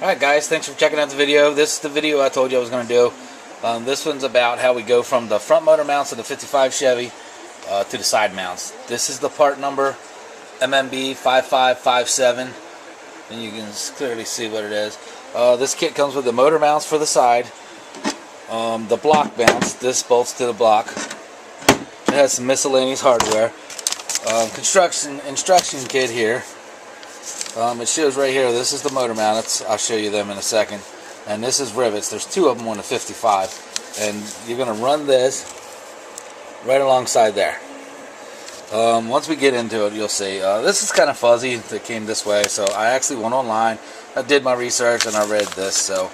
Alright guys, thanks for checking out the video. This is the video I told you I was going to do. This one's about how we go from the front motor mounts of the 55 Chevy to the side mounts. This is the part number MMB 5557, and you can clearly see what it is. This kit comes with the motor mounts for the side, the block mounts. This bolts to the block. It has some miscellaneous hardware. Construction instruction kit here. It shows right here, this is the motor mount. I'll show you them in a second. And this is rivets. There's two of them on the 55. And you're going to run this right alongside there. Once we get into it, you'll see. This is kind of fuzzy. It came this way. So I actually went online. I did my research and I read this. So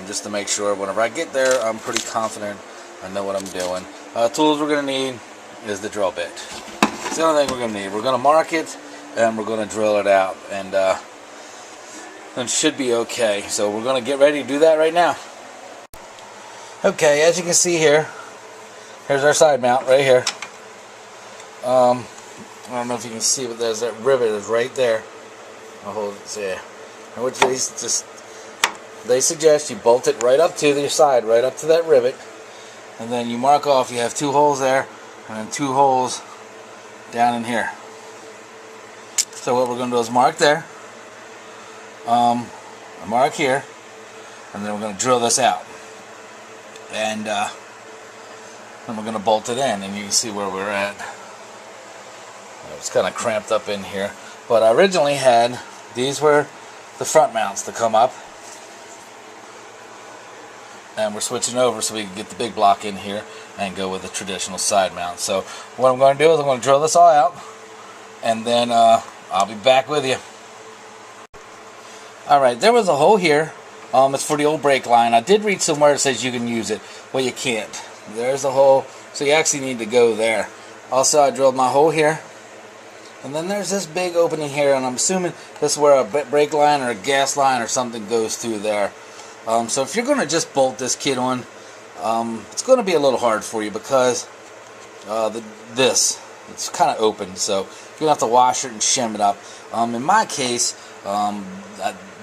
just to make sure whenever I get there, I'm pretty confident I know what I'm doing. Tools we're going to need is the drill bit. It's the only thing we're going to need. We're going to mark it and we're going to drill it out, and it should be okay. So we're going to get ready to do that right now. Okay, as you can see here, here's our side mount right here. I don't know if you can see, but there's that rivet is right there. I'll hold it there. And which they suggest you bolt it right up to your side, right up to that rivet, and then you mark off. You have two holes there, and then two holes down in here. So what we're going to do is mark there, mark here, and then we're going to drill this out, and then we're going to bolt it in, and you can see where we're at. It's kind of cramped up in here, but I originally had these were the front mounts to come up, and we're switching over so we can get the big block in here and go with the traditional side mount. So what I'm going to do is I'm going to drill this all out, and then I'll be back with you. Alright, there was a hole here. It's for the old brake line. I did read somewhere it says you can use it. Well, you can't. There's a hole, so you actually need to go there. Also, I drilled my hole here. And then there's this big opening here, and I'm assuming this is where a brake line or a gas line or something goes through there. So if you're going to just bolt this kit on, it's going to be a little hard for you because it's kind of open, so you're going to have to wash it and shim it up. In my case,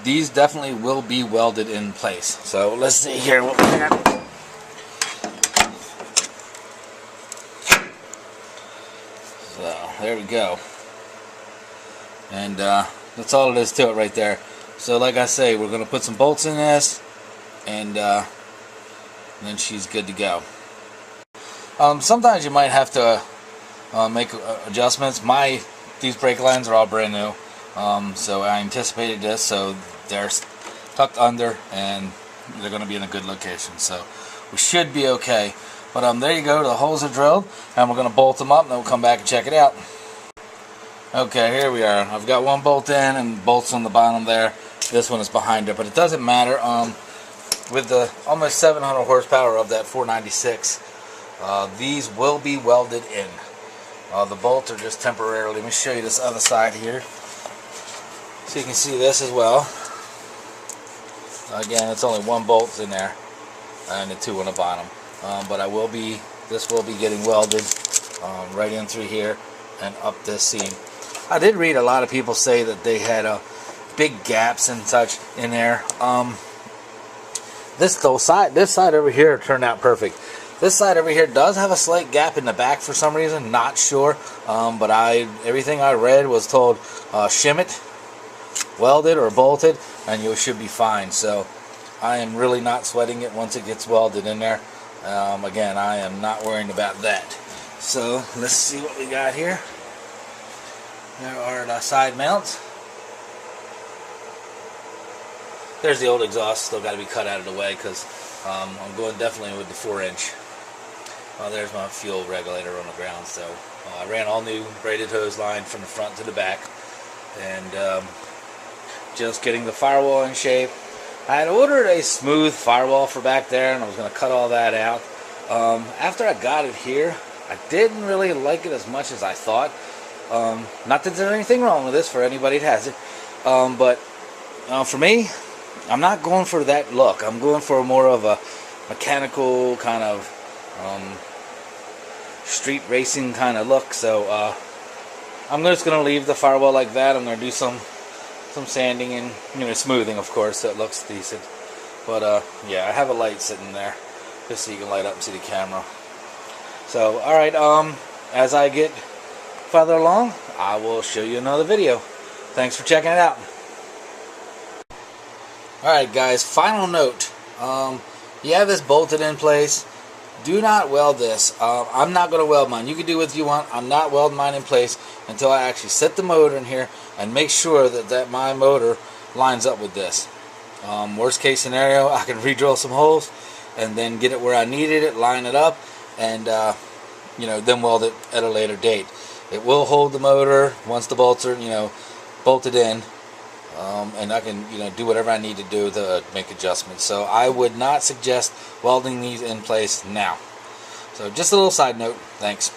these definitely will be welded in place. So let's see here what we got. So there we go. And that's all it is to it right there. So like I say, we're going to put some bolts in this, and then she's good to go. Sometimes you might have to make adjustments. These brake lines are all brand new, so I anticipated this, so they're tucked under and they're going to be in a good location, so we should be okay. But there you go, the holes are drilled, and we're going to bolt them up, and then we'll come back and check it out. Okay, here we are. I've got one bolt in and bolts on the bottom there. This one is behind it, but it doesn't matter. With the almost 700 horsepower of that 496, these will be welded in. The bolts are just temporarily. Let me show you this other side here, so you can see this as well. Again, it's only one bolt in there, and the two on the bottom. But this will be getting welded right in through here and up this seam. I did read a lot of people say that they had big gaps and such in there. This side over here turned out perfect. This side over here does have a slight gap in the back for some reason, not sure. But everything I read was told shim it, weld it or bolt it, and you should be fine. So I am really not sweating it once it gets welded in there. Again, I am not worrying about that. So let's see what we got here. There are the side mounts. There's the old exhaust, still got to be cut out of the way because I'm going definitely with the 4-inch. There's my fuel regulator on the ground. So I ran all new braided hose line from the front to the back, and just getting the firewall in shape. I had ordered a smooth firewall for back there, and I was going to cut all that out. After I got it here, I didn't really like it as much as I thought. Not that there's anything wrong with this for anybody that has it, but for me, I'm not going for that look. I'm going for more of a mechanical kind of street racing kind of look. So I'm just going to leave the firewall like that. I'm going to do some some sanding and, you know, smoothing, of course, so it looks decent. But yeah, I have a light sitting there just so you can light up and see the camera. So, alright, as I get further along, I will show you another video. Thanks for checking it out. Alright guys, final note. You have this bolted in place. Do not weld this. I'm not going to weld mine. You can do what you want. I'm not welding mine in place until I actually set the motor in here and make sure that my motor lines up with this. Worst case scenario, I can re-drill some holes and then get it where I needed it, line it up, and you know, then weld it at a later date. It will hold the motor once the bolts are, you know, bolted in, and I can, you know, do whatever I need to do to make adjustments. So I would not suggest welding these in place now. So just a little side note. Thanks.